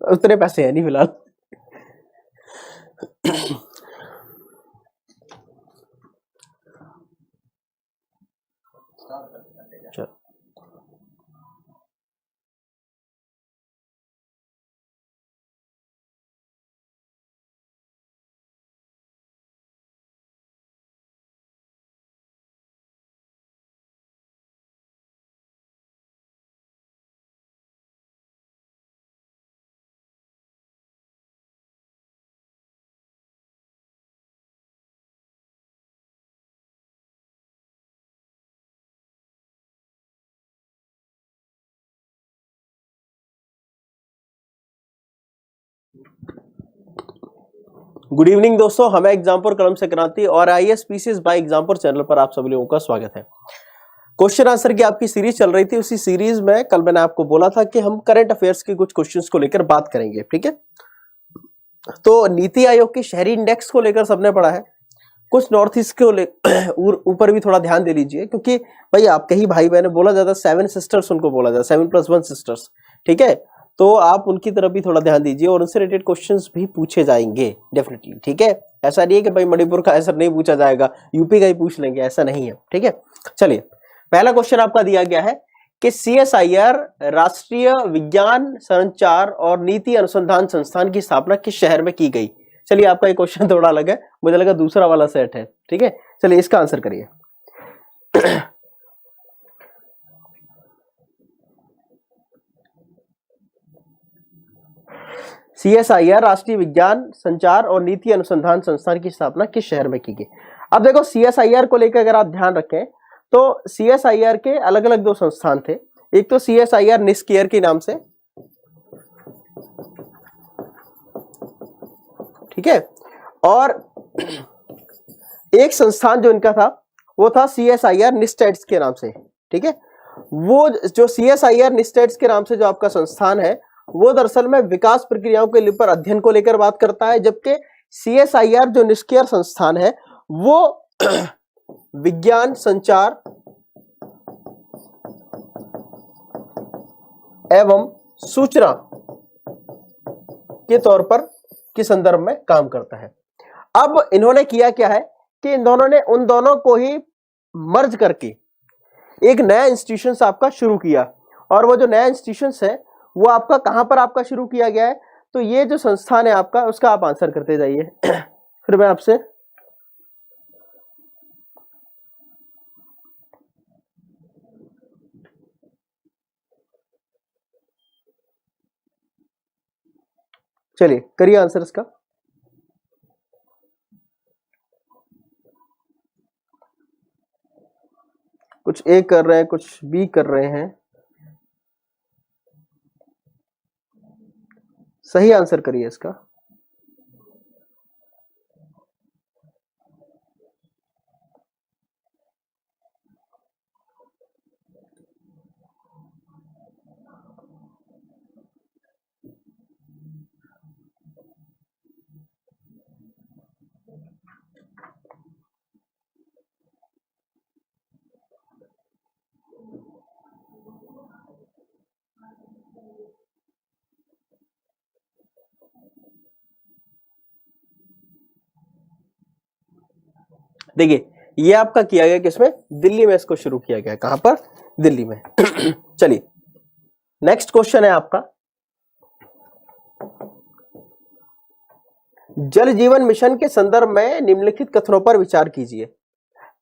उतने पैसे हैं नहीं फिलहाल। गुड इवनिंग दोस्तों, हमें एग्जाम्पल कलम से क्रांति और IAS बाय एग्जाम्पल चैनल पर आप सभी लोगों का स्वागत है। क्वेश्चन आंसर की आपकी सीरीज चल रही थी। उसी सीरीज में कल मैंने आपको बोला था कि हम करंट अफेयर्स के कुछ क्वेश्चंस को लेकर बात करेंगे, ठीक है। तो नीति आयोग की शहरी इंडेक्स को लेकर सबने पढ़ा है, कुछ नॉर्थ ईस्ट को ऊपर भी थोड़ा ध्यान दे लीजिए, क्योंकि भाई आपके ही भाई बहन बोला जाता है 7 सिस्टर्स, उनको बोला जाता है 7+1 सिस्टर्स, ठीक है। तो आप उनकी तरफ भी थोड़ा ध्यान दीजिए और उनसे रिलेटेड क्वेश्चंस भी पूछे जाएंगे डेफिनेटली, ठीक है। ऐसा नहीं है कि भाई मणिपुर का आंसर नहीं पूछा जाएगा, यूपी का ही पूछ लेंगे, ऐसा नहीं है, ठीक है। चलिए, पहला क्वेश्चन आपका दिया गया है कि CSIR राष्ट्रीय विज्ञान संचार और नीति अनुसंधान संस्थान की स्थापना किस शहर में की गई। चलिए, आपका ये क्वेश्चन थोड़ा अलग है, मुझे लगा दूसरा वाला सेट है, ठीक है। चलिए इसका आंसर करिए। CSIR राष्ट्रीय विज्ञान संचार और नीति अनुसंधान संस्थान की स्थापना किस शहर में की गई। अब देखो, CSIR को लेकर अगर आप ध्यान रखें तो CSIR के अलग अलग दो संस्थान थे। एक तो CSIR निस्कियर के नाम से, ठीक है, और एक संस्थान जो इनका था वो था CSIR निस्टेट्स के नाम से, ठीक है। वो जो CSIR निस्टेट्स के नाम से जो आपका संस्थान है वो दरअसल में विकास प्रक्रियाओं के ऊपर अध्ययन को लेकर बात करता है, जबकि CSIR जो निष्क्रिय संस्थान है वो विज्ञान संचार एवं सूचना के तौर पर के संदर्भ में काम करता है। अब इन्होंने किया क्या है कि इन दोनों ने उन दोनों को ही मर्ज करके एक नया इंस्टीट्यूशन आपका शुरू किया, और वो जो नया इंस्टीट्यूशन है वो आपका कहां पर आपका शुरू किया गया है। तो ये जो संस्थान है आपका, उसका आप आंसर करते जाइए। फिर मैं आपसे चलिए करिए आंसर इसका। कुछ ए कर रहे हैं, कुछ बी कर रहे हैं। सही आंसर करिए इसका। देखिए, ये आपका किया गया किसमें, दिल्ली में इसको शुरू किया गया। कहां पर, दिल्ली में। चलिए नेक्स्ट क्वेश्चन है आपका, जल जीवन मिशन के संदर्भ में निम्नलिखित कथनों पर विचार कीजिए।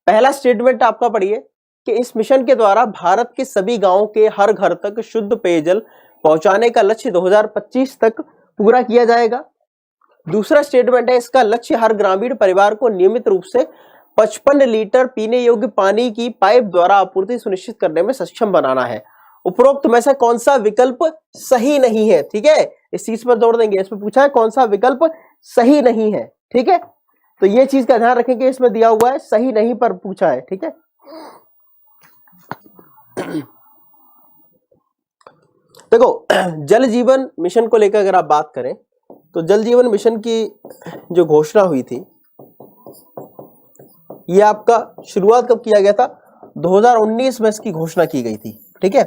पहला स्टेटमेंट आपका पढ़िए कि इस मिशन के द्वारा भारत के सभी गांवों के हर घर तक शुद्ध पेयजल पहुंचाने का लक्ष्य 2025 तक पूरा किया जाएगा। दूसरा स्टेटमेंट है, इसका लक्ष्य हर ग्रामीण परिवार को नियमित रूप से 55 लीटर पीने योग्य पानी की पाइप द्वारा आपूर्ति सुनिश्चित करने में सक्षम बनाना है। उपरोक्त में से कौन सा विकल्प सही नहीं है, ठीक है। इस चीज पर जोड़ देंगे, इसमें पूछा है कौन सा विकल्प सही नहीं है, ठीक है। तो ये चीज का ध्यान रखेंगे, इसमें दिया हुआ है सही नहीं पर पूछा है, ठीक है। देखो, जल जीवन मिशन को लेकर अगर आप बात करें तो जल जीवन मिशन की जो घोषणा हुई थी, ये आपका शुरुआत कब किया गया था, 2019 में इसकी घोषणा की गई थी, ठीक है।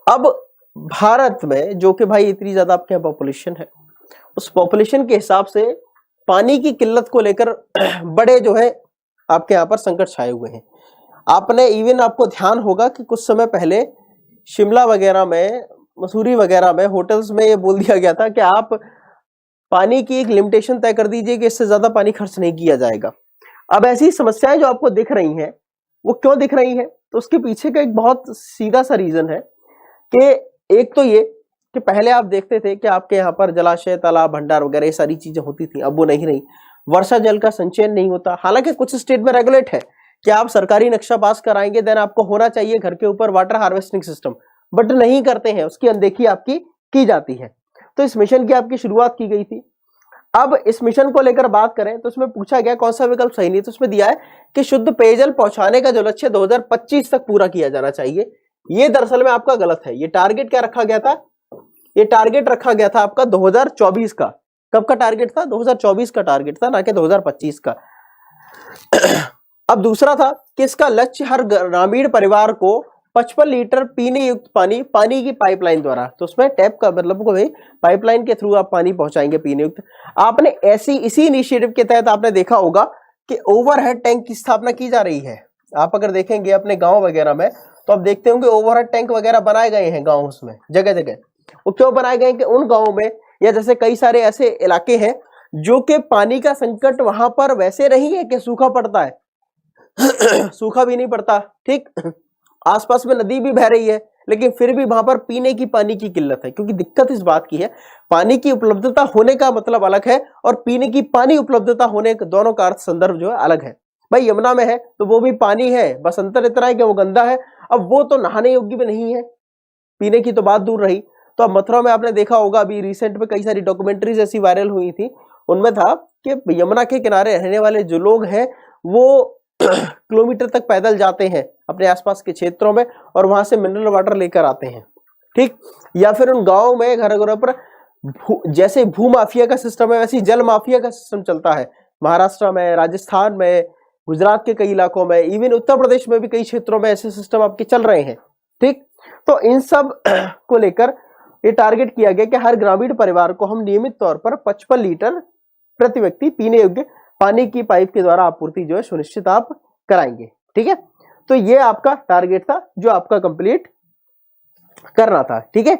अब भारत में जो कि भाई इतनी ज्यादा आपके यहाँ पॉपुलेशन है, उस पॉपुलेशन के हिसाब से पानी की किल्लत को लेकर बड़े जो है आपके यहाँ पर संकट छाए हुए हैं। आपने इवन आपको ध्यान होगा कि कुछ समय पहले शिमला वगैरह में, मसूरी वगैरह में होटल्स में ये बोल दिया गया था कि आप पानी की एक लिमिटेशन तय कर दीजिए कि इससे ज्यादा पानी खर्च नहीं किया जाएगा। अब ऐसी समस्याएं जो आपको दिख रही हैं वो क्यों दिख रही हैं? तो उसके पीछे का एक बहुत सीधा सा रीजन है कि एक तो ये कि पहले आप देखते थे कि आपके यहाँ पर जलाशय, तालाब, भंडार वगैरह ये सारी चीजें होती थी, अब वो नहीं रही। वर्षा जल का संचयन नहीं होता। हालांकि कुछ स्टेट में रेगुलेट है कि आप सरकारी नक्शा पास कराएंगे देन आपको होना चाहिए घर के ऊपर वाटर हार्वेस्टिंग सिस्टम, बट नहीं करते हैं, उसकी अनदेखी आपकी की जाती है। तो इस मिशन की आपकी शुरुआत की गई थी। अब इस मिशन को लेकर बात करें तो उसमें पूछा गया कौन सा विकल्प सही नहीं, तो उसमें दिया है कि शुद्ध पेयजल पहुंचाने का जो लक्ष्य 2025 तक पूरा किया जाना चाहिए। ये दरअसल में आपका गलत है। ये टारगेट क्या रखा गया था? ये टारगेट रखा गया था आपका 2024 का। कब का टारगेट था? 2024 का टारगेट था, ना कि 2025 का। अब दूसरा था कि इसका लक्ष्य हर ग्रामीण परिवार को 55 लीटर पीने युक्त पानी की पाइपलाइन द्वारा, तो उसमें टैप का मतलब को पाइपलाइन के थ्रू आप पानी पहुंचाएंगे पीने युक्त। आपने इसी इनिशिएटिव के तहत आपने देखा होगा कि ओवरहेड टैंक की स्थापना की जा रही है। आप अगर देखेंगे अपने गांव वगैरह में तो आप देखते होंगे ओवरहेड टैंक वगैरह बनाए गए हैं गाँव में जगह जगह। वो क्यों बनाए गए कि उन गाँवों में या जैसे कई सारे ऐसे इलाके हैं जो कि पानी का संकट वहां पर वैसे नहीं है कि सूखा पड़ता है सूखा भी नहीं पड़ता, ठीक, आसपास में नदी भी बह रही है, लेकिन फिर भी वहां पर पीने की पानी की किल्लत है। क्योंकि दिक्कत इस बात की है, पानी की उपलब्धता होने का मतलब अलग है और पीने की पानी उपलब्धता होने का दोनों का अर्थ संदर्भ जो है अलग है। भाई यमुना में है तो वो भी पानी है, बस अंतर इतना है कि वो गंदा है। अब वो तो नहाने योग्य भी नहीं है, पीने की तो बात दूर रही। तो अब मथुरा में आपने देखा होगा अभी रिसेंट में कई सारी डॉक्यूमेंट्रीज ऐसी वायरल हुई थी, उनमें था कि यमुना के किनारे रहने वाले जो लोग हैं वो किलोमीटर तक पैदल जाते हैं अपने आसपास के क्षेत्रों में और वहां से मिनरल वाटर लेकर आते हैं, ठीक। या फिर उन गांवों में घर घरों पर जैसे भू माफिया का सिस्टम है वैसे जल माफिया का सिस्टम चलता है। महाराष्ट्र में, राजस्थान में, गुजरात के कई इलाकों में, इवन उत्तर प्रदेश में भी कई क्षेत्रों में ऐसे सिस्टम आपके चल रहे हैं, ठीक। तो इन सब को लेकर ये टारगेट किया गया कि हर ग्रामीण परिवार को हम नियमित तौर पर 55 लीटर प्रति व्यक्ति पीने योग्य पानी की पाइप के द्वारा आपूर्ति जो है सुनिश्चित आप कराएंगे, ठीक है। तो ये आपका टारगेट था जो आपका कंप्लीट करना था, ठीक है।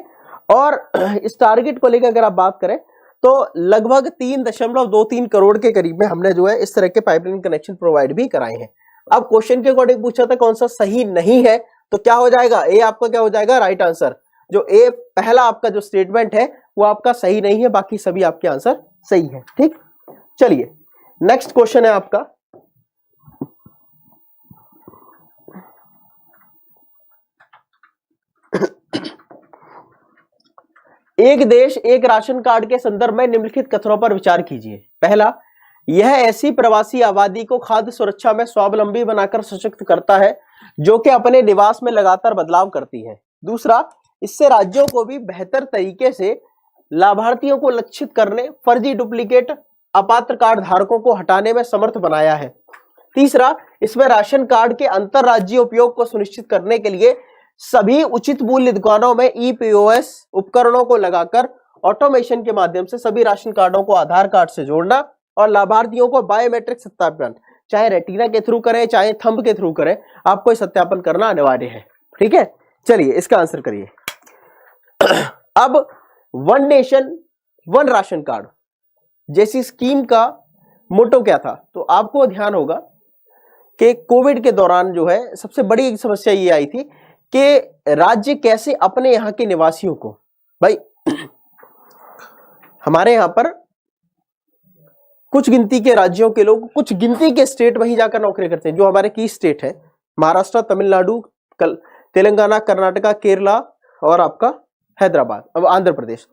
और इस टारगेट को लेकर अगर आप बात करें तो लगभग 3.23 करोड़ के करीब में हमने जो है इस तरह के पाइपलाइन कनेक्शन प्रोवाइड भी कराए हैं। अब क्वेश्चन के अकॉर्डिंग पूछा था कौन सा सही नहीं है, तो क्या हो जाएगा? ए आपका क्या हो जाएगा? Right answer. जो ए पहला आपका जो स्टेटमेंट है वो आपका सही नहीं है, बाकी सभी आपके आंसर सही है, ठीक। चलिए नेक्स्ट क्वेश्चन है आपका, एक देश एक राशन कार्ड के संदर्भ में निम्नलिखित कथनों पर विचार कीजिए। पहला, यह ऐसी प्रवासी आबादी को खाद्य सुरक्षा में स्वावलंबी बनाकर सशक्त करता है जो कि अपने निवास में लगातार बदलाव करती है। दूसरा, इससे राज्यों को भी बेहतर तरीके से लाभार्थियों को लक्षित करने, फर्जी डुप्लीकेट अपात्र कार्ड धारकों को हटाने में समर्थ बनाया है। तीसरा, इसमें राशन कार्ड के अंतरराज्यीय उपयोग को सुनिश्चित करने के लिए सभी उचित मूल्य दुकानों में ईपीओएस उपकरणों को लगाकर ऑटोमेशन के माध्यम से सभी राशन कार्डों को आधार कार्ड से जोड़ना और लाभार्थियों को बायोमेट्रिक सत्यापन, चाहे रेटिना के थ्रू करें चाहे थंब के थ्रू करें, आपको सत्यापन करना अनिवार्य है, ठीक है। चलिए इसका आंसर करिए। अब one nation one ration card जैसी स्कीम का मोटो क्या था? तो आपको ध्यान होगा कि कोविड के दौरान जो है सबसे बड़ी एक समस्या ये आई थी कि राज्य कैसे अपने यहाँ के निवासियों को, भाई हमारे यहाँ पर कुछ गिनती के राज्यों के लोग कुछ गिनती के स्टेट वहीं जाकर नौकरी करते हैं जो हमारे की स्टेट है, महाराष्ट्र, तमिलनाडु, तेलंगाना, कर्नाटका, केरला और आपका हैदराबाद, अब आंध्र प्रदेश।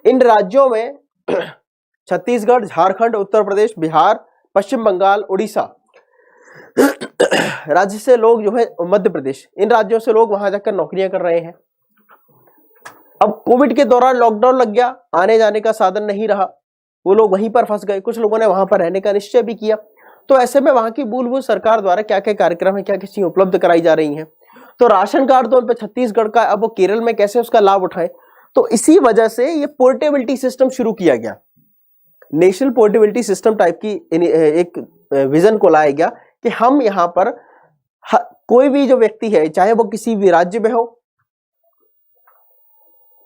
इन राज्यों में छत्तीसगढ़, झारखंड, उत्तर प्रदेश, बिहार, पश्चिम बंगाल, उड़ीसा राज्य से लोग जो है, मध्य प्रदेश, इन राज्यों से लोग वहां जाकर नौकरियां कर रहे हैं। अब कोविड के दौरान लॉकडाउन लग गया, आने जाने का साधन नहीं रहा, वो लोग वहीं पर फंस गए। कुछ लोगों ने वहां पर रहने का निश्चय भी किया। तो ऐसे में वहां की मूलभूत सरकार द्वारा क्या क्या कार्यक्रम है, क्या क्या चीजें उपलब्ध कराई जा रही हैं। तो राशन कार्ड तो उन पे छत्तीसगढ़ का, अब वो केरल में कैसे उसका लाभ उठाएं। तो इसी वजह से ये पोर्टेबिलिटी सिस्टम शुरू किया गया, नेशनल पोर्टेबिलिटी सिस्टम टाइप की एक विजन को लाया गया कि हम यहाँ पर कोई भी जो व्यक्ति है, चाहे वो किसी भी राज्य में हो,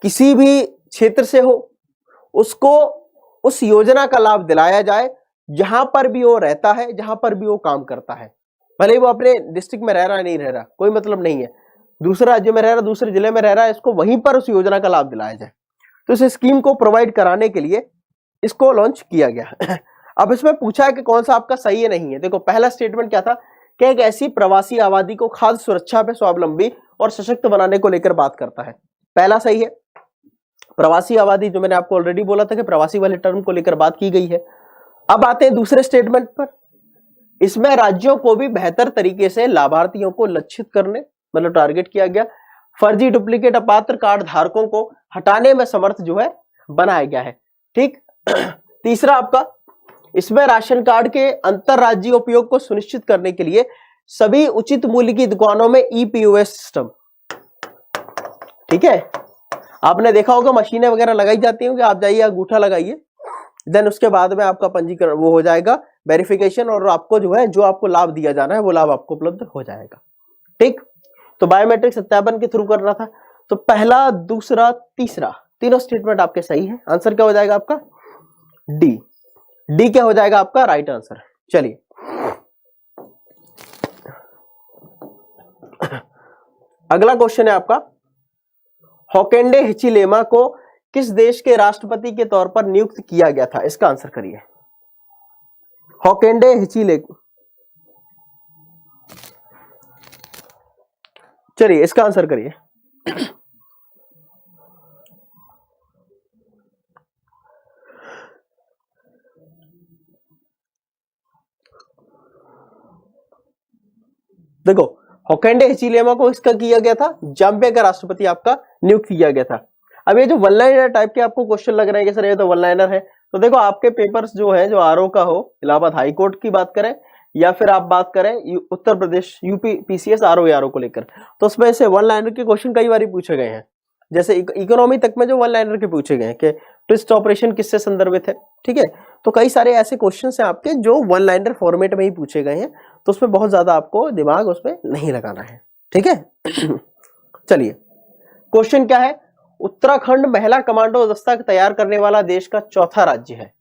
किसी भी क्षेत्र से हो, उसको उस योजना का लाभ दिलाया जाए जहां पर भी वो रहता है, जहां पर भी वो काम करता है। भले ही वो अपने डिस्ट्रिक्ट में रह रहा है, नहीं रह रहा, कोई मतलब नहीं है, दूसरे राज्य में रह रहा, दूसरे जिले में रह रहा है, इसको वहीं पर उस योजना का लाभ दिलाया जाए। तो इस स्कीम को प्रोवाइड कराने के लिए इसको लॉन्च किया गया। अब इसमें पूछा है कि कौन सा आपका सही है, नहीं है। देखो पहला स्टेटमेंट क्या था कि एक ऐसी प्रवासी आबादी को खाद्य सुरक्षा पे स्वावलंबी और सशक्त बनाने को लेकर बात करता है। पहला सही है, प्रवासी आबादी, जो मैंने आपको ऑलरेडी बोला था कि प्रवासी वाले टर्म को लेकर बात की गई है। अब आते हैं दूसरे स्टेटमेंट पर, इसमें राज्यों को भी बेहतर तरीके से लाभार्थियों को लक्षित करने, मतलब टारगेट किया गया, फर्जी डुप्लीकेट अपात्र कार्ड धारकों को हटाने में समर्थ जो है बनाया गया है। ठीक। तीसरा आपका, इसमें राशन कार्ड के अंतरराज्यीय उपयोग को सुनिश्चित करने के लिए सभी उचित मूल्य की दुकानों में ईपीओएस सिस्टम, ठीक है, आपने देखा होगा मशीनें वगैरह लगाई जाती हैं कि आप जाइए अंगूठा लगाइए, देन उसके बाद में आपका पंजीकरण वो हो जाएगा, वेरिफिकेशन, और आपको जो है, जो आपको लाभ दिया जाना है वो लाभ आपको उपलब्ध हो जाएगा। ठीक। तो बायोमेट्रिक सत्यापन के थ्रू करना था। तो पहला, दूसरा, तीसरा, तीनों स्टेटमेंट आपके सही है। आंसर क्या हो जाएगा आपका? डी। डी क्या हो जाएगा आपका राइट आंसर। चलिए अगला क्वेश्चन है आपका, होकेंडे हिचिलेमा को किस देश के राष्ट्रपति के तौर पर नियुक्त किया गया था? इसका आंसर करिए। होकेंडे हिचिले, चलिए इसका आंसर करिए। देखो होकेंडे हिचिलेमा को इसका किया गया था, जाम्बिया का राष्ट्रपति आपका नियुक्त किया गया था। अब ये जो वन लाइनर टाइप के आपको क्वेश्चन लग रहे हैं कि सर ये तो वन लाइनर है, तो देखो आपके पेपर्स जो है, जो आरओ का हो, इलाहाबाद हाई कोर्ट की बात करें या फिर आप बात करें Uttar Pradesh UP PCS RO को लेकर, तो उसमें से वन लाइनर के क्वेश्चन कई बार पूछे गए हैं। जैसे इकोनॉमी तक में जो वन लाइनर के पूछे गए हैं कि ट्विस्ट ऑपरेशन किससे संदर्भित है, ठीक है, तो कई सारे ऐसे क्वेश्चन हैं आपके जो वन लाइनर फॉर्मेट में ही पूछे गए हैं, तो उसमें बहुत ज्यादा आपको दिमाग उसमें नहीं लगाना है, ठीक है। चलिए क्वेश्चन क्या है, उत्तराखंड महिला कमांडो दस्ता तैयार करने वाला देश का चौथा राज्य है।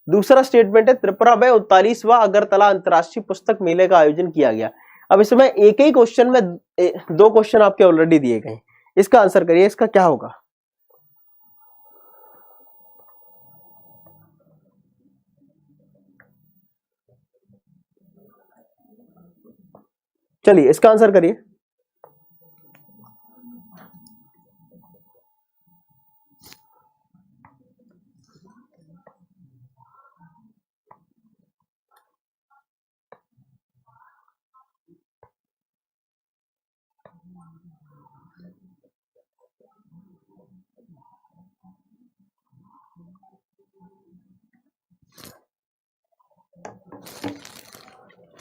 दूसरा स्टेटमेंट है, त्रिपुरा में 39वां अगरतला अंतरराष्ट्रीय पुस्तक मेले का आयोजन किया गया। अब इसमें एक ही क्वेश्चन में दो क्वेश्चन आपके ऑलरेडी दिए गए, इसका आंसर करिए, इसका क्या होगा? चलिए इसका आंसर करिए।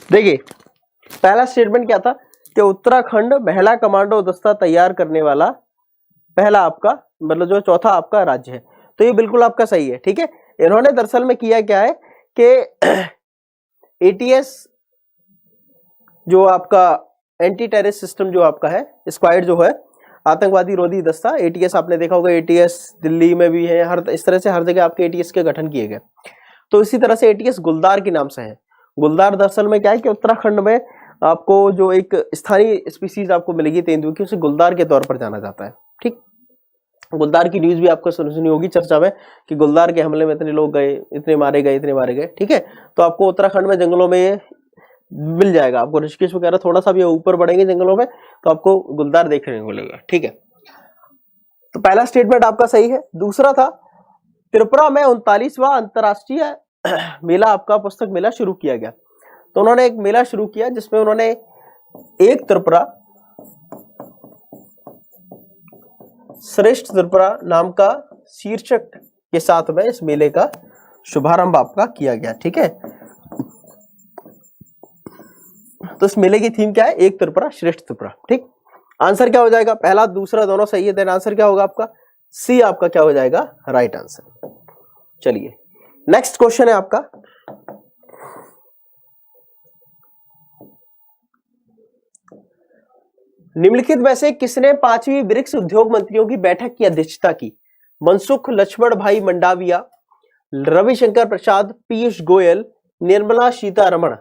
देखिए पहला स्टेटमेंट क्या था कि उत्तराखंड महिला कमांडो दस्ता तैयार करने वाला पहला आपका, मतलब जो चौथा आपका राज्य है, तो ये बिल्कुल आपका सही है, ठीक है। इन्होंने दरअसल में किया क्या है कि एटीएस जो आपका एंटी टेररिस्ट सिस्टम जो आपका है, स्क्वाड जो है आतंकवादी रोधी दस्ता, एटीएस आपने देखा होगा, एटीएस दिल्ली में भी है, हर इस तरह से हर जगह आपके एटीएस के गठन किए गए। तो इसी तरह से एटीएस गुलदार के नाम से है। गुलदार दरअसल में क्या है कि उत्तराखंड में आपको जो एक स्थानीय स्पीसीज आपको मिलेगी तेंदुए की, उसे गुलदार के तौर पर जाना जाता है, ठीक। गुलदार की न्यूज भी आपको सुनी होगी चर्चा में कि गुलदार के हमले में इतने लोग गए, इतने मारे गए, इतने मारे गए, ठीक है। तो आपको उत्तराखंड में जंगलों में मिल जाएगा, आपको ऋषिकेश वगैरह थोड़ा सा भी ऊपर बढ़ेंगे जंगलों में तो आपको गुलदार देखने को मिलेगा, ठीक है। तो पहला स्टेटमेंट आपका सही है। दूसरा था, त्रिपुरा में 39वां अंतरराष्ट्रीय मेला आपका पुस्तक मेला शुरू किया गया। तो उन्होंने एक मेला शुरू किया जिसमें उन्होंने एक त्रिपुरा श्रेष्ठ त्रिपुरा नाम का शीर्षक के साथ में इस मेले का शुभारंभ आपका किया गया, ठीक है। तो इस मेले की थीम क्या है? एक त्रिपुरा श्रेष्ठ त्रिपुरा, ठीक। आंसर क्या हो जाएगा, पहला दूसरा दोनों सही है, देन आंसर क्या होगा आपका सी, आपका क्या हो जाएगा राइट आंसर। चलिए नेक्स्ट क्वेश्चन है आपका, निम्नलिखित में से किसने 5वीं ब्रिक्स उद्योग मंत्रियों की बैठक की अध्यक्षता की? मनसुख लक्ष्मण भाई मंडाविया, रविशंकर प्रसाद, पीयूष गोयल, निर्मला सीतारमण।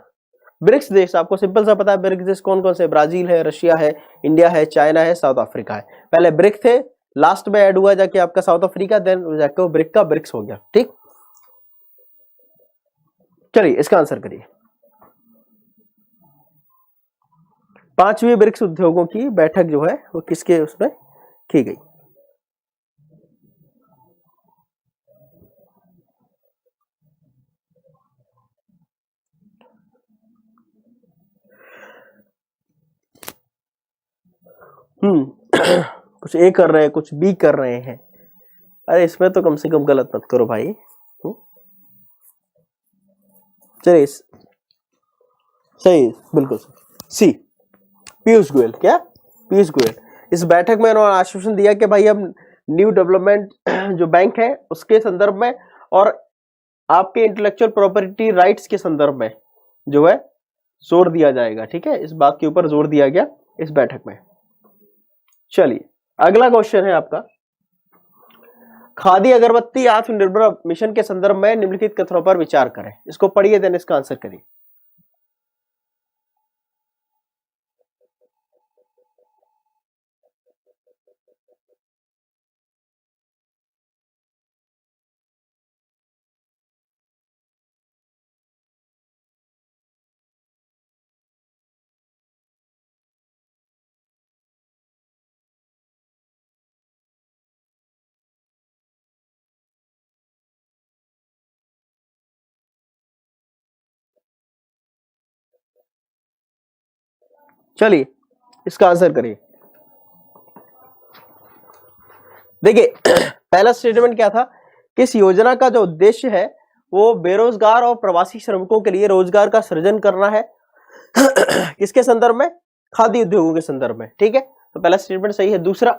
ब्रिक्स देश आपको सिंपल सा पता है, ब्रिक्स देश कौन कौन से, ब्राजील है, रशिया है, इंडिया है, चाइना है, साउथ अफ्रीका है। पहले ब्रिक्स थे, लास्ट में ऐड हुआ जाके आपका साउथ अफ्रीका, देन जाके वो ब्रिक का ब्रिक्स हो गया। ठीक, चलिए इसका आंसर करिए। 5वीं ब्रिक्स उद्योगों की बैठक जो है वो किसके उसमें की गई? कुछ ए कर रहे हैं, कुछ बी कर रहे हैं, अरे इसमें तो कम से कम गलत मत करो भाई। चलिए सही, बिल्कुल सी, पीयूष गोयल। क्या, पीयूष गोयल। इस बैठक में उन्होंने आश्वासन दिया कि भाई अब न्यू डेवलपमेंट जो बैंक है उसके संदर्भ में और आपके इंटेलेक्चुअल प्रॉपर्टी राइट्स के संदर्भ में जो है जोर दिया जाएगा। ठीक है, इस बात के ऊपर जोर दिया गया इस बैठक में। चलिए अगला क्वेश्चन है आपका, खादी अगरबत्ती आत्मनिर्भर मिशन के संदर्भ में निम्नलिखित कथनों पर विचार करें। इसको पढ़िए, देन इसका आंसर करिए। चलिए इसका आंसर करिए। देखिए पहला स्टेटमेंट क्या था कि इस योजना का जो उद्देश्य है वो बेरोजगार और प्रवासी श्रमिकों के लिए रोजगार का सृजन करना है। किसके संदर्भ में? खादी उद्योगों के संदर्भ में। ठीक है, तो पहला स्टेटमेंट सही है। दूसरा,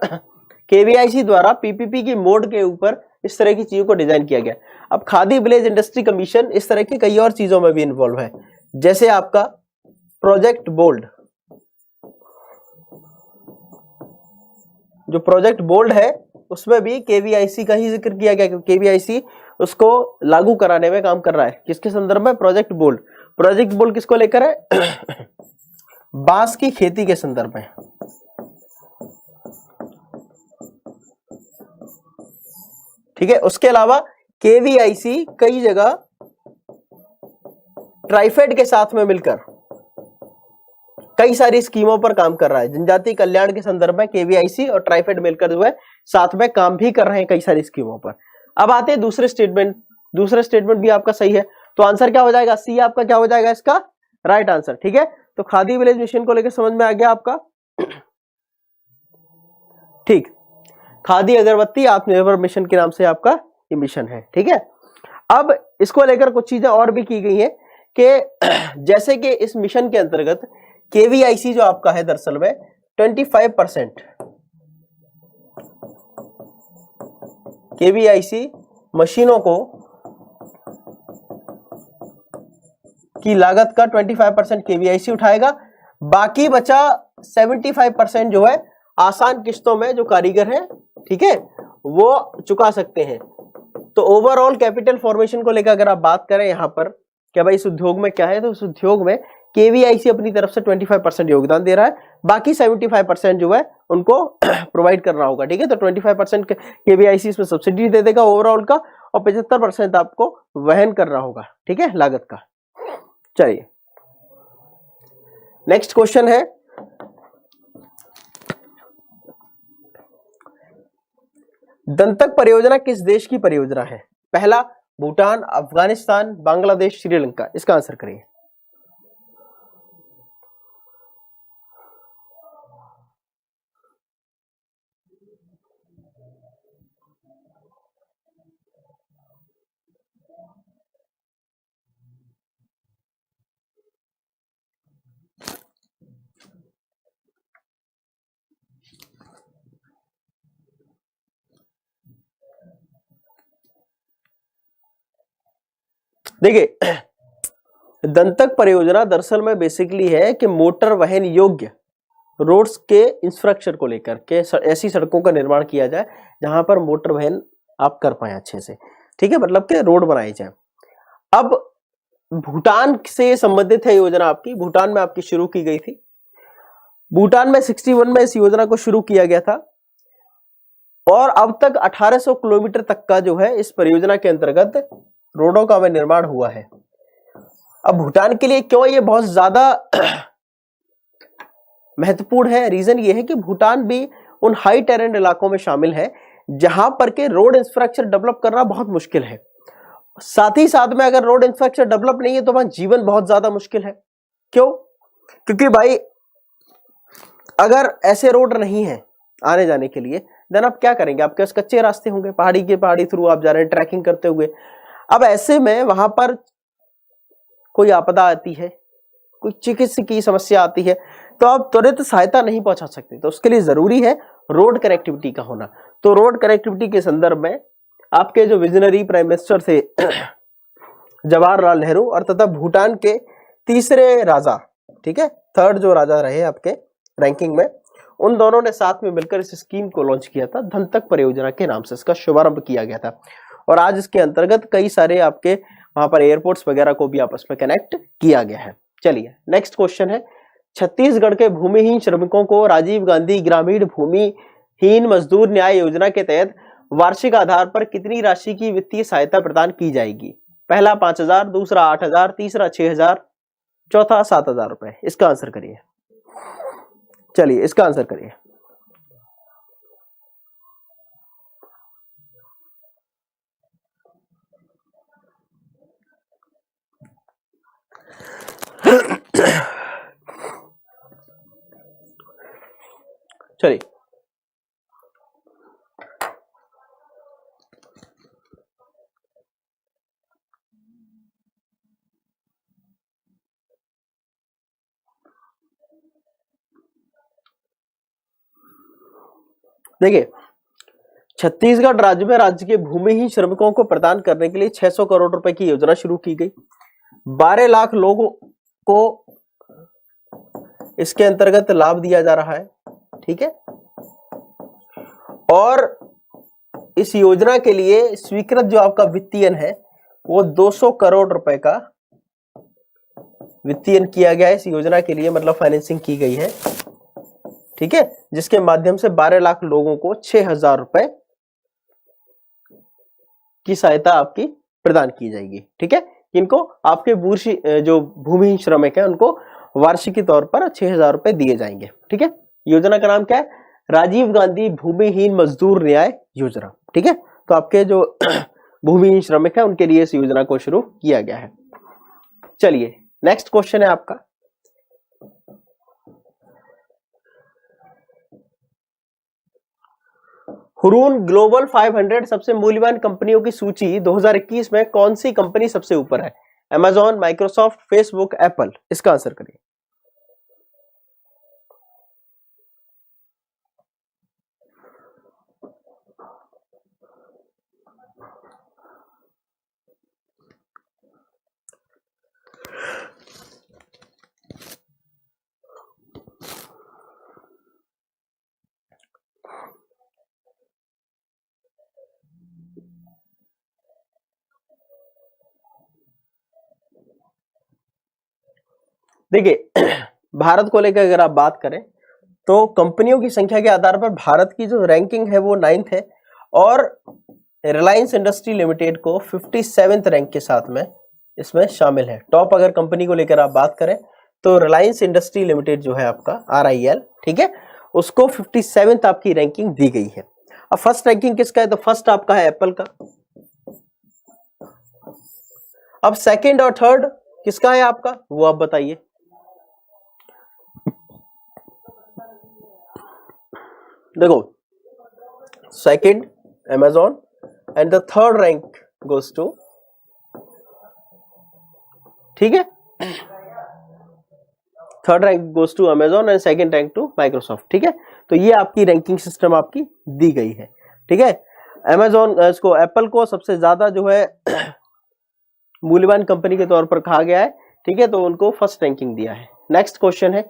केवीआईसी द्वारा पीपीपी की मोड के ऊपर इस तरह की चीजों को डिजाइन किया गया। अब खादी विलेज इंडस्ट्री कमीशन इस तरह की कई और चीजों में भी इन्वॉल्व है, जैसे आपका प्रोजेक्ट बोल्ड। जो प्रोजेक्ट बोल्ड है उसमें भी केवीआईसी का ही जिक्र किया गया, क्योंकि केवीआईसी उसको लागू कराने में काम कर रहा है। किसके संदर्भ में? Project bold. प्रोजेक्ट बोल्ड किसको लेकर है? बांस की खेती के संदर्भ में। ठीक है, उसके अलावा केवीआईसी कई जगह ट्राइफेड के साथ में मिलकर कई सारी स्कीमों पर काम कर रहा है। जनजाति कल्याण के संदर्भ में केवीआईसी और ट्राइफेड मिलकर जो है साथ में काम भी कर रहे हैं कई सारी स्कीमों पर। अब आते हैं दूसरे स्टेटमेंट। दूसरा स्टेटमेंट भी आपका सही है, तो आंसर क्या हो जाएगा? सी आपका क्या हो जाएगा इसका राइट आंसर। ठीक है, तो खादी विलेज मिशन को लेकर समझ में आ गया आपका। ठीक, खादी अगरबत्ती आत्मनिर्भर मिशन के नाम से आपका ये मिशन है। ठीक है, अब इसको लेकर कुछ चीजें और भी की गई है कि जैसे कि इस मिशन के अंतर्गत केवीआईसी जो आपका है दरअसल में 25% केवीआईसी मशीनों को की लागत का 25% केवीआईसी उठाएगा। बाकी बचा 75% जो है आसान किस्तों में जो कारीगर हैं, ठीक है, वो चुका सकते हैं। तो ओवरऑल कैपिटल फॉर्मेशन को लेकर अगर आप बात करें यहाँ पर क्या भाई इस उद्योग में क्या है, तो इस उद्योग में केवीआईसी अपनी तरफ से 25% योगदान दे रहा है, बाकी 75% जो है उनको प्रोवाइड करना होगा। ठीक है, तो 25% केवीआईसी इसमें सब्सिडी दे देगा ओवरऑल का, और 75% आपको वहन करना होगा। ठीक है, लागत का। चलिए नेक्स्ट क्वेश्चन है, दंतक परियोजना किस देश की परियोजना है? पहला भूटान, अफगानिस्तान, बांग्लादेश, श्रीलंका। इसका आंसर करिए। देखिए दंतक परियोजना दरअसल में बेसिकली है कि मोटर वाहन योग्य रोड्स के इंफ्रास्ट्रक्चर को लेकर के ऐसी सड़कों का निर्माण किया जाए जहां पर मोटर वाहन आप कर पाए अच्छे से, ठीक है, मतलब कि रोड बनाई जाए। अब भूटान से संबंधित है योजना आपकी, भूटान में आपकी शुरू की गई थी। भूटान में 61 में इस योजना को शुरू किया गया था और अब तक 1800 किलोमीटर तक का जो है इस परियोजना के अंतर्गत रोडों का निर्माण हुआ है। अब भूटान के लिए क्यों ये बहुत ज्यादा महत्वपूर्ण है, रीजन ये है कि भूटान भी उन हाई टेरेन इलाकों में शामिल है जहां पर के रोड इंफ्रास्ट्रक्चर डेवलप करना बहुत मुश्किल है। साथ ही साथ में अगर रोड इंफ्रास्ट्रक्चर डेवलप नहीं है तो वहां जीवन बहुत ज्यादा मुश्किल है। क्यों? क्योंकि भाई अगर ऐसे रोड नहीं है आने जाने के लिए, देन आप क्या करेंगे? आपके पास कच्चे रास्ते होंगे, पहाड़ी थ्रू आप जा रहे हैं ट्रैकिंग करते हुए। अब ऐसे में वहां पर कोई आपदा आती है, कोई चिकित्सा की समस्या आती है, तो आप त्वरित सहायता नहीं पहुंचा सकते। तो उसके लिए जरूरी है रोड कनेक्टिविटी का होना। तो रोड कनेक्टिविटी के संदर्भ में आपके जो विजनरी प्राइम मिनिस्टर थे जवाहरलाल नेहरू और तथा भूटान के तीसरे राजा, ठीक है, थर्ड जो राजा रहे आपके रैंकिंग में, उन दोनों ने साथ में मिलकर इस स्कीम को लॉन्च किया था। धनतक परियोजना के नाम से इसका शुभारंभ किया गया था और आज इसके अंतर्गत कई सारे आपके वहां पर एयरपोर्ट्स वगैरह को भी आपस में कनेक्ट किया गया है। चलिए नेक्स्ट क्वेश्चन है, छत्तीसगढ़ के भूमिहीन श्रमिकों को राजीव गांधी ग्रामीण भूमिहीन मजदूर न्याय योजना के तहत वार्षिक आधार पर कितनी राशि की वित्तीय सहायता प्रदान की जाएगी? पहला 5000, दूसरा 8000, तीसरा 6000, चौथा 7000 रुपए। इसका आंसर करिए। चलिए इसका आंसर करिए। चलिए देखिए, छत्तीसगढ़ राज्य में राज्य के भूमिहीन श्रमिकों को प्रदान करने के लिए 600 करोड़ रुपए की योजना शुरू की गई। 12 लाख लोगों को इसके अंतर्गत लाभ दिया जा रहा है, ठीक है। और इस योजना के लिए स्वीकृत जो आपका वित्तीयन है वो 200 करोड़ रुपए का वित्तीयन किया गया है इस योजना के लिए, मतलब फाइनेंसिंग की गई है, ठीक है, जिसके माध्यम से 12 लाख लोगों को 6000 रुपए की सहायता आपकी प्रदान की जाएगी, ठीक है। इनको आपके जो भूमिहीन श्रमिक है उनको वार्षिक तौर पर 6000 रुपए दिए जाएंगे, ठीक है। योजना का नाम क्या है? राजीव गांधी भूमिहीन मजदूर न्याय योजना, ठीक है। तो आपके जो भूमिहीन श्रमिक है उनके लिए इस योजना को शुरू किया गया है। चलिए नेक्स्ट क्वेश्चन है आपका, हुरून ग्लोबल 500 सबसे मूल्यवान कंपनियों की सूची 2021 में कौन सी कंपनी सबसे ऊपर है? Amazon, Microsoft, Facebook, Apple. इसका आंसर करिए। देखिए भारत को लेकर अगर आप बात करें तो कंपनियों की संख्या के आधार पर भारत की जो रैंकिंग है वो 9th है और रिलायंस इंडस्ट्री लिमिटेड को 57th रैंक के साथ में इसमें शामिल है। टॉप अगर कंपनी को लेकर आप बात करें तो रिलायंस इंडस्ट्री लिमिटेड जो है आपका RIL, ठीक है, उसको 57th आपकी रैंकिंग दी गई है। अब फर्स्ट रैंकिंग किसका है? तो फर्स्ट आपका है एप्पल का। अब सेकंड और थर्ड किसका है आपका, वो आप बताइए। देखो second Amazon and the third rank goes to, ठीक है, third rank goes to Amazon and second rank to Microsoft, ठीक है। तो ये आपकी रैंकिंग सिस्टम आपकी दी गई है, ठीक है। Amazon इसको एप्पल को सबसे ज्यादा जो है मूल्यवान कंपनी के तौर पर कहा गया है, ठीक है, तो उनको फर्स्ट रैंकिंग दिया है। नेक्स्ट क्वेश्चन है,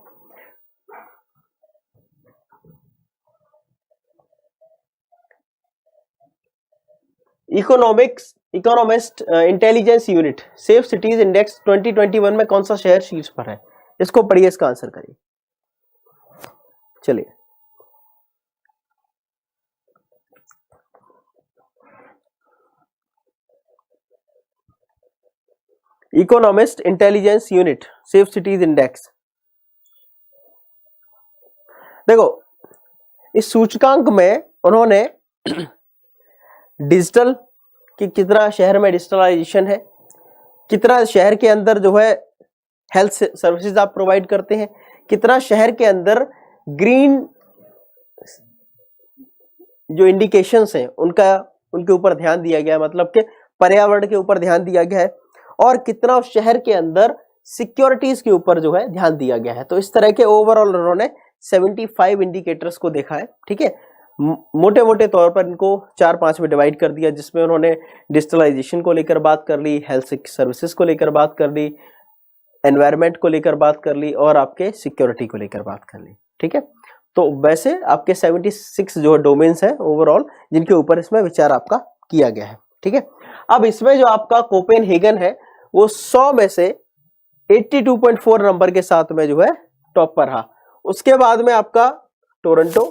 economist intelligence unit safe cities index 2021 में कौन सा शहर शीर्ष पर है? इसको पढ़िए, इसका आंसर करिए। चलिए, economist intelligence unit safe cities index. देखो, इस सूचकांक में उन्होंने डिजिटल कि कितना शहर में डिजिटलाइजेशन है, कितना शहर के अंदर जो है हेल्थ सर्विसेज आप प्रोवाइड करते हैं, कितना शहर के अंदर ग्रीन जो इंडिकेशंस हैं उनके ऊपर ध्यान दिया गया है, मतलब कि पर्यावरण के ऊपर ध्यान दिया गया है, और कितना उस शहर के अंदर सिक्योरिटीज के ऊपर जो है ध्यान दिया गया है। तो इस तरह के ओवरऑल उन्होंने 75 इंडिकेटर्स को देखा है, ठीक है। मोटे मोटे तौर पर इनको 4-5 में डिवाइड कर दिया, जिसमें उन्होंने डिजिटलाइजेशन को लेकर बात कर ली, हेल्थ सर्विसेज को लेकर बात कर ली, एनवायरनमेंट को लेकर बात कर ली, और आपके सिक्योरिटी को लेकर बात कर ली, ठीक है। तो वैसे आपके 76 जो डोमेन्स हैं ओवरऑल, जिनके ऊपर इसमें विचार आपका किया गया है, ठीक है। अब इसमें जो आपका कोपेनहेगन है वो 100 में से 82.4 नंबर के साथ में जो है टॉप पर रहा। उसके बाद में आपका टोरंटो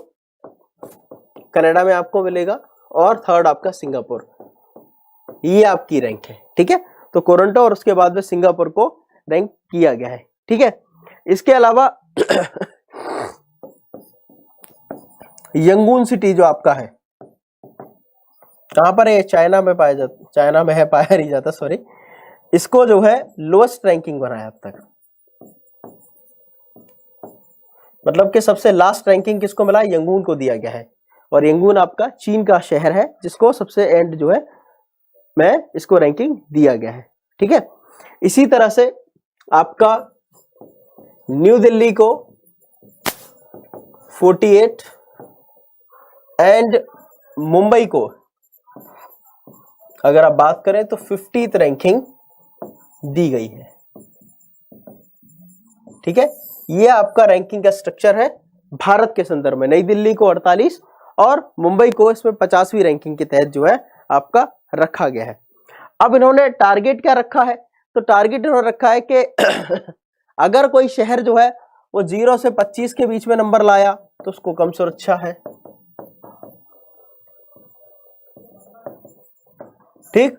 कनाडा में आपको मिलेगा, और थर्ड आपका सिंगापुर। ये आपकी रैंक है, ठीक है। तो टोरंटो और उसके बाद में सिंगापुर को रैंक किया गया है, ठीक है। इसके अलावा यंगून सिटी जो आपका है, कहां पर है? चाइना में पाया जाता, चाइना में है, पाया नहीं जाता, सॉरी। इसको जो है लोएस्ट रैंकिंग बना है अब तक, मतलब कि सबसे लास्ट रैंकिंग किसको मिला? यंगून को दिया गया है। और यंगून आपका चीन का शहर है, जिसको सबसे एंड जो है में इसको रैंकिंग दिया गया है, ठीक है। इसी तरह से आपका न्यू दिल्ली को 48 एंड मुंबई को अगर आप बात करें तो 50th रैंकिंग दी गई है, ठीक है। ये आपका रैंकिंग का स्ट्रक्चर है भारत के संदर्भ में। नई दिल्ली को 48 और मुंबई को इसमें 50वीं रैंकिंग के तहत जो है आपका रखा गया है। अब इन्होंने टारगेट क्या रखा है? तो टारगेट इन्होंने रखा है कि अगर कोई शहर जो है वो 0 से 25 के बीच में नंबर लाया तो उसको कम सुरक्षा है, ठीक।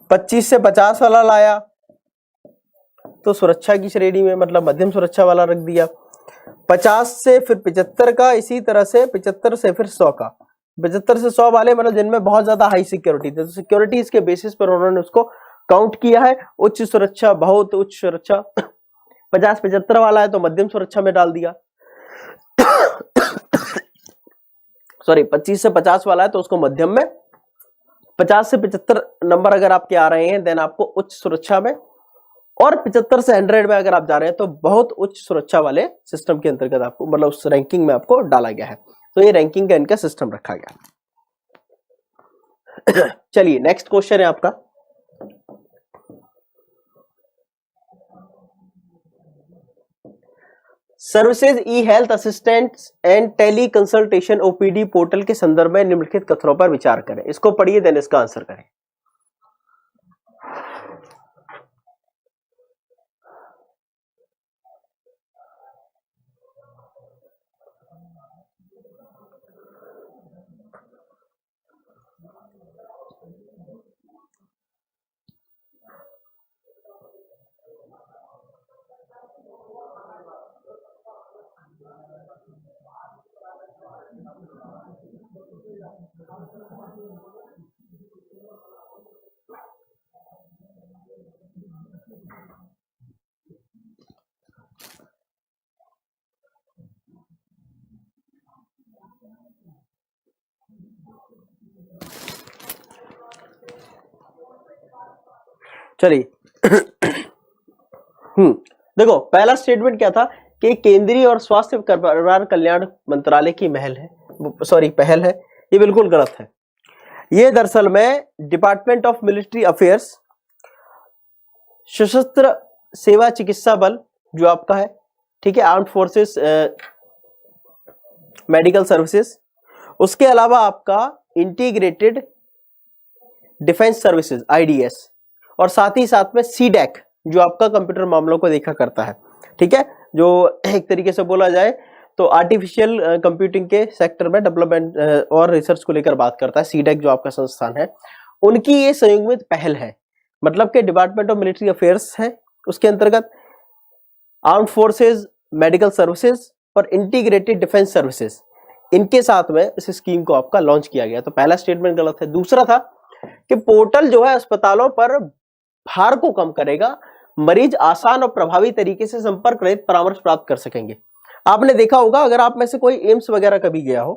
25 से 50 वाला लाया तो सुरक्षा की श्रेणी में, मतलब मध्यम सुरक्षा वाला रख दिया। 50 से फिर 75 का, इसी तरह से 75 से फिर 100 का। 75 से 100 वाले मतलब जिनमें बहुत ज्यादा हाई सिक्योरिटी थे, तो सिक्योरिटीज के बेसिस पर उन्होंने उसको काउंट किया है। उच्च सुरक्षा, बहुत उच्च सुरक्षा। 50-75 वाला है तो मध्यम सुरक्षा में डाल दिया। सॉरी, 25 से 50 वाला है तो उसको मध्यम में, 50 से 75 नंबर अगर आपके आ रहे हैं देन आपको उच्च सुरक्षा में, और 75 से 100 में अगर आप जा रहे हैं तो बहुत उच्च सुरक्षा वाले सिस्टम के अंतर्गत आपको, मतलब उस रैंकिंग में आपको डाला गया है। तो ये रैंकिंग का इनका सिस्टम रखा गया। चलिए, नेक्स्ट क्वेश्चन है आपका, services e health assistant and tele consultation OPD portal के संदर्भ में निम्नलिखित कथनों पर विचार करें। इसको पढ़िए देन इसका आंसर करें। चलिए, देखो पहला स्टेटमेंट क्या था कि केंद्रीय और स्वास्थ्य परिवार कल्याण मंत्रालय की पहल है। ये बिल्कुल गलत है। ये दरअसल में डिपार्टमेंट ऑफ मिलिट्री अफेयर्स सशस्त्र सेवा चिकित्सा बल जो आपका है, ठीक है, आर्म्ड फोर्सेस मेडिकल सर्विसेज। उसके अलावा आपका इंटीग्रेटेड डिफेंस सर्विसेज IDS, और साथ ही साथ में CDAC जो आपका कंप्यूटर मामलों को देखा करता है, ठीक है, जो एक तरीके से बोला जाए तो आर्टिफिशियल कंप्यूटिंग के सेक्टर में डेवलपमेंट और रिसर्च को लेकर बात करता है। CDAC जो आपका संस्थान है, उनकी ये संयुक्त पहल है, मतलब कि डिपार्टमेंट ऑफ मिलिट्री अफेयर्स है, उसके अंतर्गत आर्म्ड फोर्सेज मेडिकल सर्विसेज और इंटीग्रेटेड डिफेंस सर्विसेज, इनके साथ में इस स्कीम को आपका लॉन्च किया गया। तो पहला स्टेटमेंट गलत है। दूसरा था कि पोर्टल जो है अस्पतालों पर भार को कम करेगा, मरीज आसान और प्रभावी तरीके से संपर्क रहित परामर्श प्राप्त कर सकेंगे। आपने देखा होगा, अगर आप में से कोई एम्स वगैरह कभी गया हो,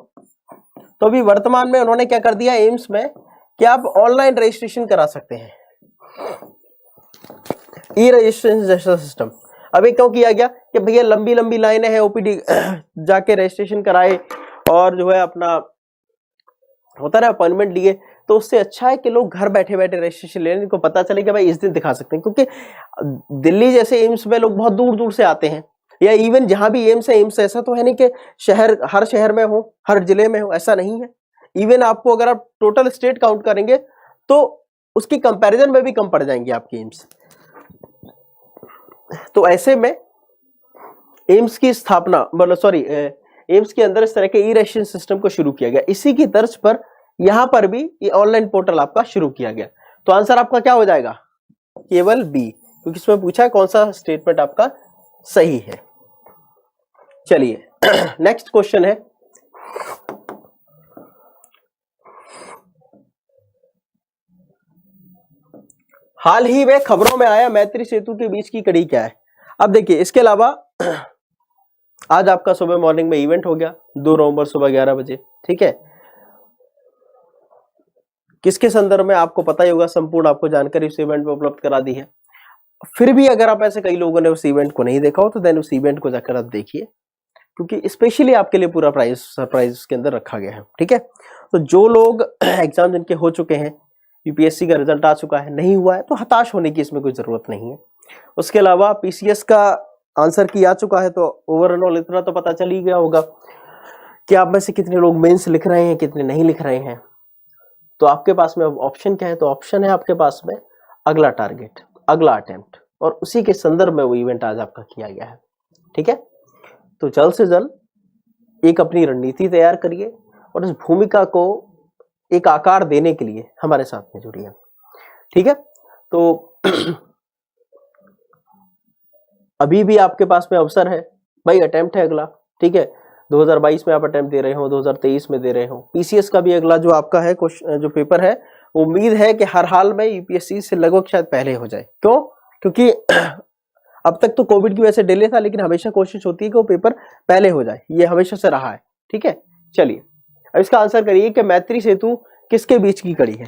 तो अभी वर्तमान में उन्होंने क्या कर दिया एम्स में कि आप ऑनलाइन रजिस्ट्रेशन करा सकते हैं, ई रजिस्ट्रेशन जैसा सिस्टम। अभी क्यों किया गया कि भैया लंबी लंबी लाइनें हैं, OPD जाके रजिस्ट्रेशन कराए और जो है अपना होता है अपॉइंटमेंट लिए, तो उससे अच्छा है कि लोग घर बैठे बैठे रजिस्ट्रेशन ले लें, इनको पता चले कि भाई इस दिन दिखा सकते हैं। क्योंकि दिल्ली जैसे एम्स में लोग बहुत दूर दूर से आते हैं, या इवन जहां भी एम्स है, एम्स ऐसा तो है नहीं कि हर शहर में हो, हर जिले में हो, ऐसा नहीं है। इवन आपको अगर आप टोटल स्टेट काउंट करेंगे तो उसकी कंपैरिजन में भी कम पड़ जाएंगे आपकी एम्स। तो ऐसे में एम्स की स्थापना, मतलब सॉरी, एम्स के अंदर इस तरह के ई रजिस्ट्रेशन सिस्टम को शुरू किया गया। इसी की तर्ज पर यहां पर भी ये ऑनलाइन पोर्टल आपका शुरू किया गया। तो आंसर आपका क्या हो जाएगा? केवल बी, क्योंकि इसमें पूछा है कौन सा स्टेटमेंट आपका सही है। चलिए नेक्स्ट क्वेश्चन है, हाल ही में खबरों में आया मैत्री सेतु के बीच की कड़ी क्या है? अब देखिए, इसके अलावा आज आपका सुबह मॉर्निंग में इवेंट हो गया 2 नवंबर सुबह 11 बजे, ठीक है। किसके संदर्भ में आपको पता ही होगा, संपूर्ण आपको जानकारी उस इवेंट में उपलब्ध करा दी है। फिर भी अगर आप ऐसे कई लोगों ने उस इवेंट को नहीं देखा हो तो देन उस इवेंट को जाकर आप देखिए, क्योंकि स्पेशली आपके लिए पूरा सरप्राइज के अंदर रखा गया है, ठीक है। तो जो लोग एग्जाम जिनके हो चुके हैं, यूपीएससी का रिजल्ट आ चुका है, नहीं हुआ है, तो हताश होने की इसमें कोई जरूरत नहीं है। उसके अलावा पीसीएस का आंसर की आ चुका है, तो ओवरऑल इतना तो पता चल ही गया होगा कि आप में से कितने लोग मेंस लिख रहे हैं, कितने नहीं लिख रहे हैं। तो आपके पास में ऑप्शन क्या है? तो ऑप्शन है आपके पास में अगला टारगेट, अगला अटेम्प्ट, और उसी के संदर्भ में वो इवेंट आज आपका किया गया है, ठीक है। तो जल्द से जल्द एक अपनी रणनीति तैयार करिए और इस भूमिका को एक आकार देने के लिए हमारे साथ में जुड़िए, ठीक है। तो अभी भी आपके पास में अवसर है भाई, अटेम्प्ट है अगला, ठीक है। 2022 में आप अटेम्प्ट दे रहे हो, 2023 में दे रहे हो, पीसीएस का भी अगला जो आपका है जो पेपर है, उम्मीद है कि हर हाल में यूपीएससी से लगभग शायद पहले हो जाए। क्यों? क्योंकि अब तक तो कोविड की वजह से डिले था, लेकिन हमेशा कोशिश होती है कि वो पेपर पहले हो जाए, ये हमेशा से रहा है, ठीक है। चलिए अब इसका आंसर करिए कि मैत्री सेतु किसके बीच की कड़ी है?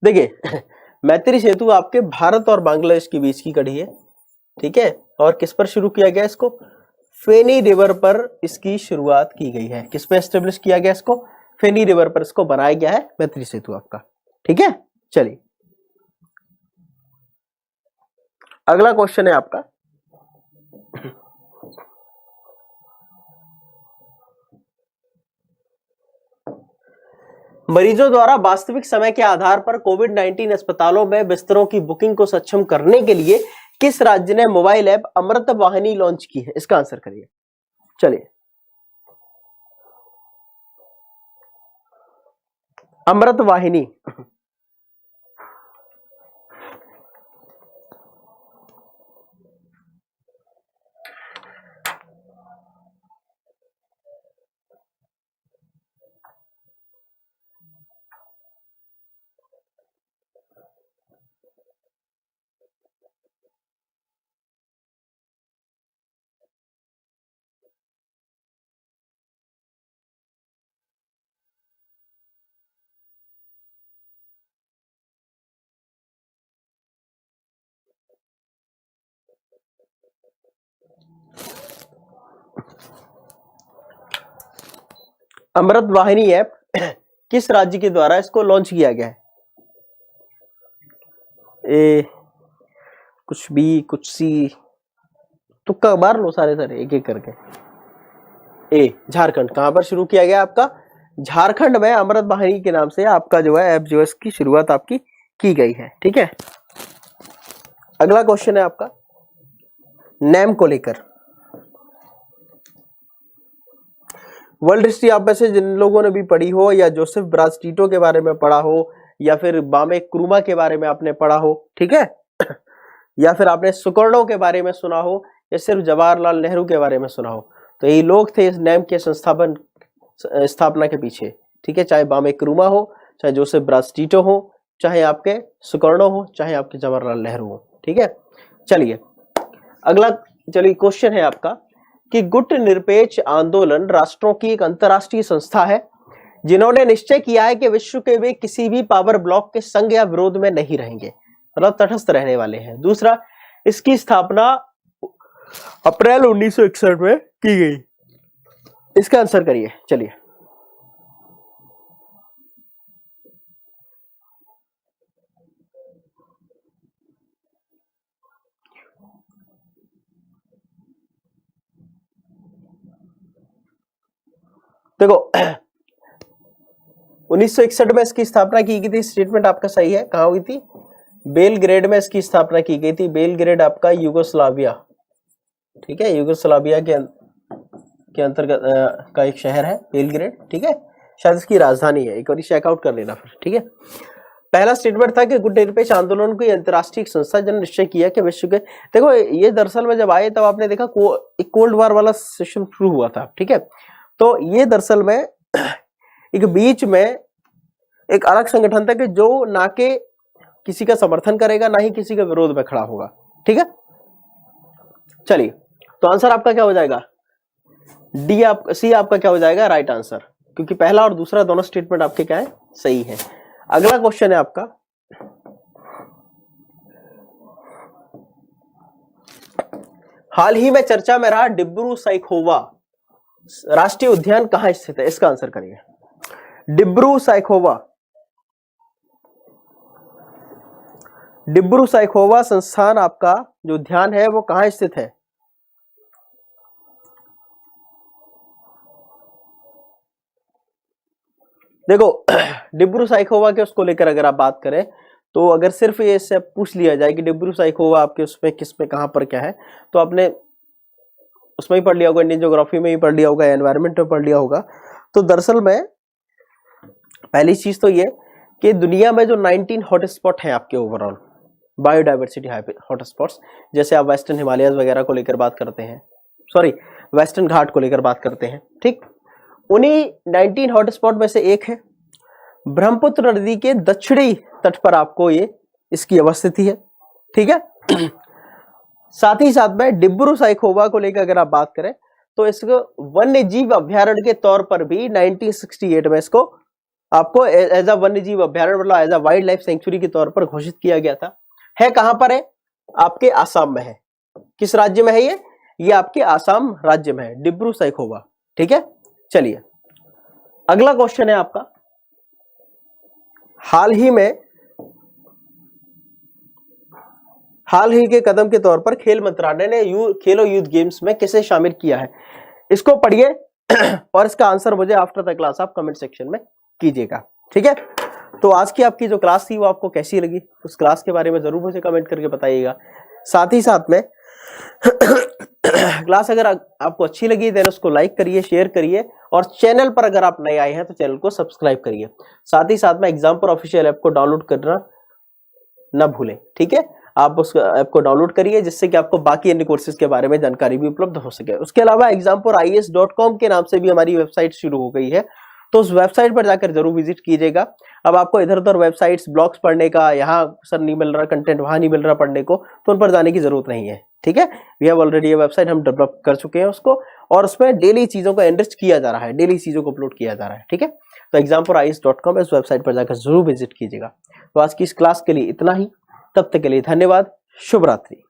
देखिए, मैत्री सेतु आपके भारत और बांग्लादेश के बीच की कड़ी है, ठीक है। और किस पर शुरू किया गया इसको? फेनी रिवर पर इसकी शुरुआत की गई है। किस पे एस्टेब्लिश किया गया इसको? फेनी रिवर पर इसको बनाया गया है मैत्री सेतु आपका, ठीक है। चलिए अगला क्वेश्चन है आपका, मरीजों द्वारा वास्तविक समय के आधार पर कोविड-19 अस्पतालों में बिस्तरों की बुकिंग को सक्षम करने के लिए किस राज्य ने mobile app Amrit Vahini launch की है? इसका आंसर करिए। चलिए, अमृत वाहिनी अमृत वाहिनी ऐप किस राज्य के द्वारा इसको लॉन्च किया गया है? ए, कुछ बी, कुछ सी, तुक्का मार लो सारे एक एक करके। ए, झारखंड। कहां पर शुरू किया गया आपका? झारखंड में अमृत वाहिनी के नाम से आपका जो है ऐप जो है इसकी शुरुआत आपकी की गई है। ठीक है, अगला क्वेश्चन है आपका नेम को लेकर। वर्ल्ड हिस्ट्री आप में से जिन लोगों ने भी पढ़ी हो, या जोसेफ ब्राज टीटो के बारे में पढ़ा हो, या फिर बामे क्रूमा के बारे में आपने पढ़ा हो, ठीक है, या फिर आपने सुकर्णो के बारे में सुना हो, या सिर्फ जवाहरलाल नेहरू के बारे में सुना हो, तो ये लोग थे इस नेम के स्थापना के पीछे। ठीक है, चाहे बामे क्रूमा हो, चाहे जोसेफ ब्राज टीटो हो, चाहे आपके सुकर्णो हो, चाहे आपके जवाहरलाल नेहरू हो। ठीक है, चलिए अगला क्वेश्चन है आपका कि गुट निरपेक्ष आंदोलन राष्ट्रों की एक अंतरराष्ट्रीय संस्था है जिन्होंने निश्चय किया है कि विश्व के वे किसी भी पावर ब्लॉक के संग या विरोध में नहीं रहेंगे, मतलब तटस्थ रहने वाले हैं। दूसरा, इसकी स्थापना अप्रैल 1961 में की गई। इसका आंसर करिए। चलिए, देखो 1961 में इसकी स्थापना की गई थी। स्टेटमेंट आपका सही है। कहां हुई थी? बेलग्रेड में इसकी स्थापना की गई थी। बेलग्रेड आपका यूगोस्लाविया, ठीक है, यूगोस्लाविया के अंतर्गत का एक शहर है बेलग्रेड। ठीक है, शायद इसकी राजधानी है, एक बार चेकआउट कर लेना फिर। ठीक है, पहला स्टेटमेंट था कि गुट निरपेक्ष आंदोलन को अंतरराष्ट्रीय संस्था जिन्होंने निश्चय किया कि विश्व के, देखो ये दरअसल में जब आए तब आपने देखा एक कोल्ड वार वाला सेशन शुरू हुआ था। ठीक है, तो ये दरअसल में एक बीच में एक अलग संगठन था कि जो ना के किसी का समर्थन करेगा, ना ही किसी के विरोध में खड़ा होगा। ठीक है, चलिए तो आंसर आपका क्या हो जाएगा? डी। सी आपका क्या हो जाएगा? राइट आंसर, क्योंकि पहला और दूसरा दोनों स्टेटमेंट आपके क्या है? सही है। अगला क्वेश्चन है आपका हाल ही में चर्चा में रहा डिब्रू साइखोवा राष्ट्रीय उद्यान कहां स्थित है? इसका आंसर करिए। डिब्रू साइखोवा संस्थान आपका जो उद्यान है वो कहां स्थित है? देखो डिब्रू साइखोवा के उसको लेकर अगर आप बात करें तो अगर सिर्फ ये से पूछ लिया जाए कि डिब्रू साइखोवा आपके उसमें किस में कहां पर क्या है, तो आपने उसमें ही पढ़ लिया होगा, इंडियन ज्योग्राफी में ही पढ़ लिया होगा, एनवायरनमेंट में पढ़ लिया होगा। तो दरअसल में पहली चीज तो ये कि दुनिया में जो 19 हॉटस्पॉट हैं आपके ओवरऑल बायोडाइवर्सिटी हॉटस्पॉट्स, जैसे आप वेस्टर्न हिमालयस वगैरह को लेकर बात करते हैं, सॉरी वेस्टर्न घाट को लेकर बात करते हैं, ठीक, उन्हीं 19 हॉटस्पॉट में से एक है ब्रह्मपुत्र नदी के दक्षिणी तट पर आपको ये इसकी अवस्थिति है। ठीक है, साथ ही साथ में डिब्रू साइखोवा को लेकर अगर आप बात करें तो इसको वन्य जीव अभ्यारण्य के तौर पर भी 1968 में इसको आपको एज अ वन्य जीव अभ्यारण्य मतलब as a wildlife sanctuary के तौर पर घोषित किया गया था। है कहां पर है? आपके आसाम में है। किस राज्य में है ये आपके आसाम राज्य में है, डिब्रू साइखोवा। ठीक है, चलिए अगला क्वेश्चन है आपका हाल ही के कदम के तौर पर खेल मंत्रालय ने खेलो यूथ गेम्स में किसे शामिल किया है? इसको पढ़िए और इसका आंसर मुझे आफ्टर द क्लास आप कमेंट सेक्शन में कीजिएगा। ठीक है, तो आज की आपकी जो क्लास थी वो आपको कैसी लगी, उस क्लास के बारे में जरूर मुझे कमेंट करके बताइएगा। साथ ही साथ में क्लास अगर आपको अच्छी लगी देन उसको लाइक करिए, शेयर करिए, और चैनल पर अगर आप नए आए हैं तो चैनल को सब्सक्राइब करिए। साथ ही साथ में एग्जाम्पर ऑफिशियल ऐप को डाउनलोड करना ना भूलें। ठीक है, आप उस ऐप को डाउनलोड करिए जिससे कि आपको बाकी अन्य कोर्सेज के बारे में जानकारी भी उपलब्ध हो सके। उसके अलावा examporeias.com के नाम से भी हमारी वेबसाइट शुरू हो गई है, तो उस वेबसाइट पर जाकर जरूर विजिट कीजिएगा। अब आपको इधर उधर वेबसाइट्स ब्लॉग्स पढ़ने का, यहाँ सर नहीं मिल रहा कंटेंट, वहां नहीं मिल रहा पढ़ने को, तो उन पर जाने की जरूरत नहीं है। ठीक है, वी हैव ऑलरेडी ये वेबसाइट हम डेवलप कर चुके हैं उसको, और उसमें डेली चीजों को एनरिच किया जा रहा है, डेली चीजों को अपलोड किया जा रहा है। ठीक है, तो examporeias.com इस वेबसाइट पर जाकर जरूर विजिट कीजिएगा। तो आज की इस क्लास के लिए इतना ही, तब तक के लिए धन्यवाद, शुभ रात्रि।